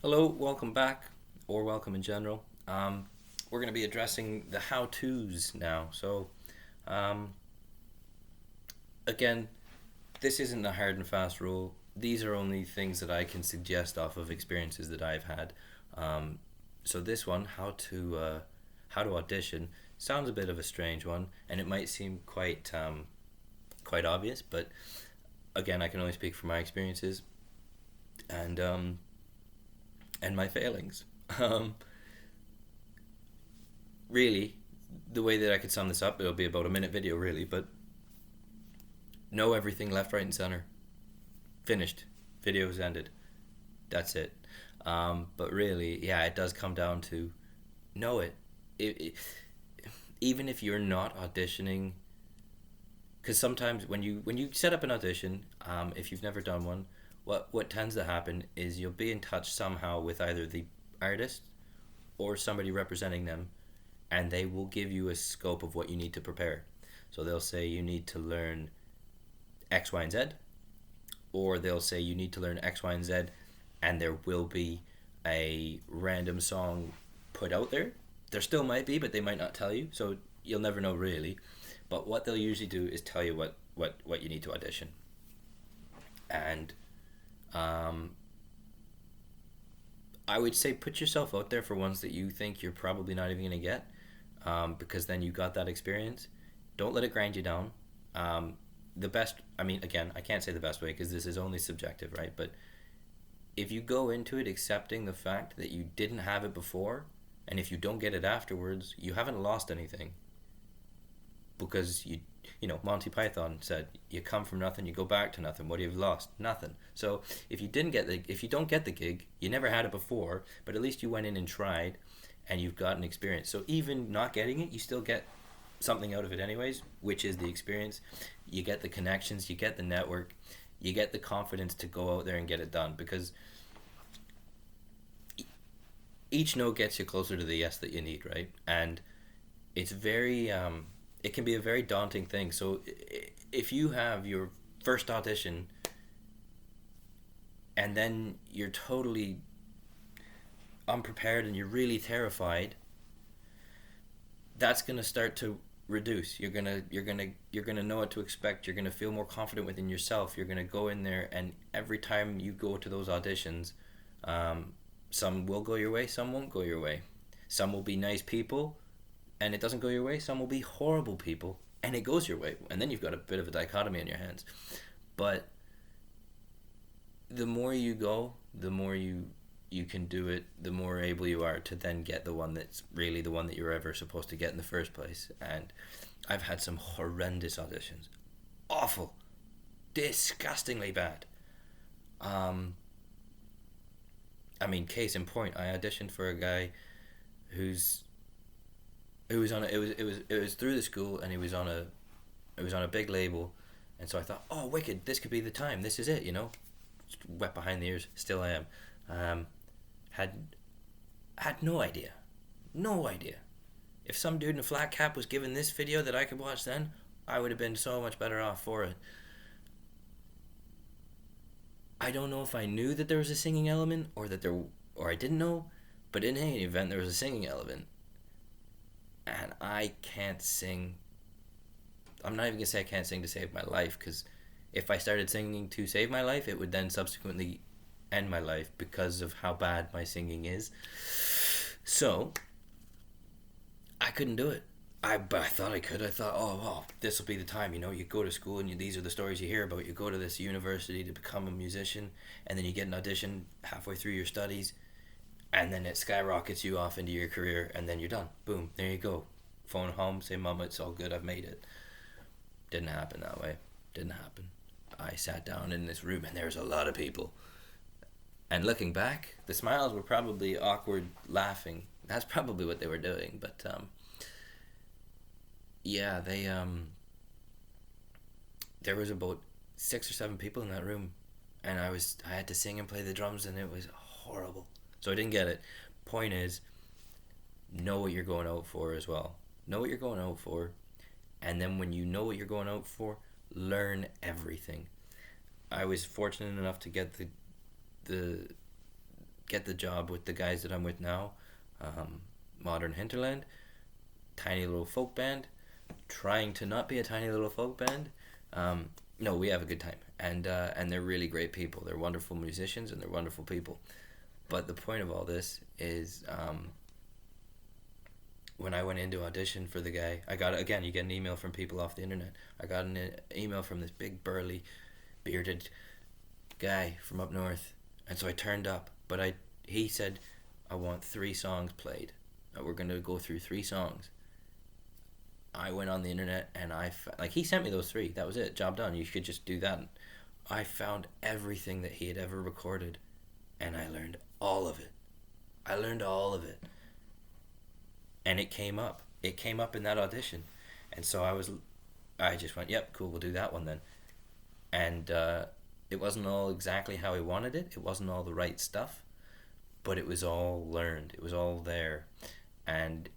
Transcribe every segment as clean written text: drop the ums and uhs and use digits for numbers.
Hello, welcome back, or welcome in general. We're going to be addressing the how-tos now. Um, again, this isn't a hard and fast rule. These are only things that I can suggest off of experiences that I've had. Um, so this one, how to audition, sounds a bit of a strange one, and it might seem quite obvious. But again, I can only speak from my experiences and and my failings. Um, Really, the way that I could sum this up, it'll be about a minute video, really, but know everything left, right, and center. Finished. Video's ended. That's it. But really, yeah, it does come down to know it. It even if you're not auditioning, because sometimes when you set up an audition, if you've never done one, what tends to happen is you'll be in touch somehow with either the artist or somebody representing them, and they will give you a scope of what you need to prepare. So they'll say you need to learn X, Y, and Z, or they'll say you need to learn X, Y, and Z, and there will be a random song put out there. There still might be, but they might not tell you, so you'll never know really. But what they'll usually do is tell you what you need to audition. And um, I would say put yourself out there for ones that you think you're probably not even going to get, because then you got that experience. Don't let it grind you down. Um, the best, I mean, again, I can't say the best way because this is only subjective, right? But if you go into it accepting the fact that you didn't have it before, and if you don't get it afterwards, you haven't lost anything, because Monty Python said, you come from nothing, you go back to nothing. What have you lost? Nothing. So if you don't get the gig, you never had it before, but at least you went in and tried, and you've got an experience. So even not getting it, you still get something out of it anyways, which is the experience. You get the connections, you get the network, you get the confidence to go out there and get it done, because each no gets you closer to the yes that you need, right? And it's very it can be a very daunting thing. So if you have your first audition and then you're totally unprepared and you're really terrified, that's going to start to reduce. You're going to know what to expect. You're going to feel more confident within yourself. You're going to go in there, and every time you go to those auditions, um, some will go your way, some won't go your way. Some will be nice people and it doesn't go your way. Some will be horrible people and it goes your way. And then you've got a bit of a dichotomy in your hands. But the more you go, the more you can do it, the more able you are to then get the one that's really the one that you're ever supposed to get in the first place. And I've had some horrendous auditions. Awful. Disgustingly bad. Um, I mean, case in point, I auditioned for a guy who's who was on a, it was through the school, and he was on a big label, and so I thought, oh, wicked, this could be the time. This is it. Wet behind the ears. Still I am. Um, had had no idea, no idea. If some dude in a flat cap was given this video that I could watch, then I would have been so much better off for it. I don't know if I knew that there was a singing element, or I didn't know, but in any event, there was a singing element, and I can't sing. I'm not even gonna say I can't sing to save my life, because if I started singing to save my life, it would then subsequently end my life because of how bad my singing is. So I couldn't do it. But I thought I could. I thought, oh, well, this will be the time. You go to school, and these are the stories you hear about. You go to this university to become a musician, and then you get an audition halfway through your studies, and then it skyrockets you off into your career, and then you're done. Boom, there you go. Phone home, say, Mama, it's all good. I've made it. Didn't happen that way. Didn't happen. I sat down in this room, and there's a lot of people. And looking back, the smiles were probably awkward laughing. That's probably what they were doing. But yeah, there was about 6 or 7 people in that room, and I had to sing and play the drums, and it was horrible. So I didn't get it. Point is, know what you're going out for as well. Know what you're going out for, and then when you know what you're going out for, learn everything. I was fortunate enough to get the get the job with the guys that I'm with now. Modern Hinterland, tiny little folk band, trying to not be a tiny little folk band. No, we have a good time, and they're really great people. They're wonderful musicians, and they're wonderful people. But the point of all this is, when I went into audition for the guy, I got, again, you get an email from people off the internet. I got an email from this big burly, bearded guy from up north, and so I turned up. But he said, I want 3 songs played. We're gonna go through 3 songs. I went on the internet and he sent me those 3. That was it. Job done. You could just do that. I found everything that he had ever recorded, and I learned all of it. I learned all of it. And it came up. It came up in that audition. And so I just went, yep, cool, we'll do that one then. And it wasn't all exactly how he wanted it. It wasn't all the right stuff. But it was all learned. It was all there. And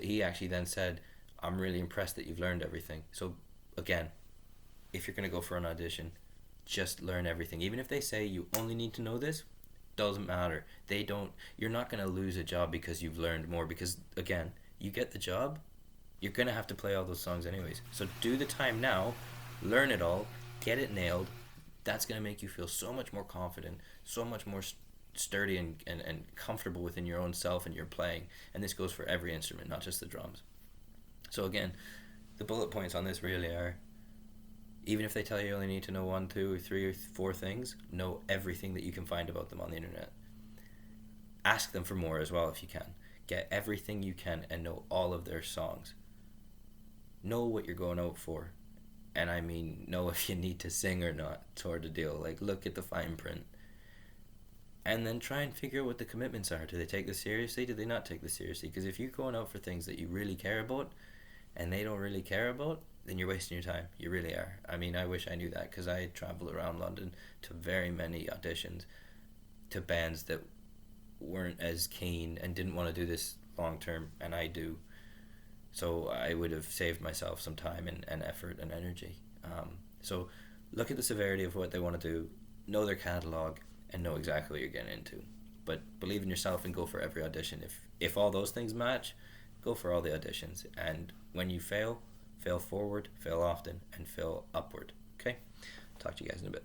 he actually then said, I'm really impressed that you've learned everything. So again, if you're going to go for an audition, just learn everything. Even if they say you only need to know this, doesn't matter. You're not going to lose a job because you've learned more, because again, you get the job, you're going to have to play all those songs anyways. So do the time now, learn it all, get it nailed. That's going to make you feel so much more confident, so much more sturdy and comfortable within your own self and your playing. And this goes for every instrument, not just the drums. So again, the bullet points on this really are, even if they tell you only need to know 1, 2, 3, or 4 things, know everything that you can find about them on the internet. Ask them for more as well if you can. Get everything you can and know all of their songs. Know what you're going out for. And I mean, know if you need to sing or not, sort of deal. Like, look at the fine print. And then try and figure out what the commitments are. Do they take this seriously? Do they not take this seriously? Because if you're going out for things that you really care about and they don't really care about, then you're wasting your time. You really are. I mean, I wish I knew that, because I traveled around London to very many auditions to bands that weren't as keen and didn't want to do this long term, and I do. So I would have saved myself some time and effort and energy. So look at the severity of what they want to do, know their catalogue, and know exactly what you're getting into. But believe in yourself and go for every audition. If all those things match, go for all the auditions. And when you fail forward, fail often, and fail upward. Okay? Talk to you guys in a bit.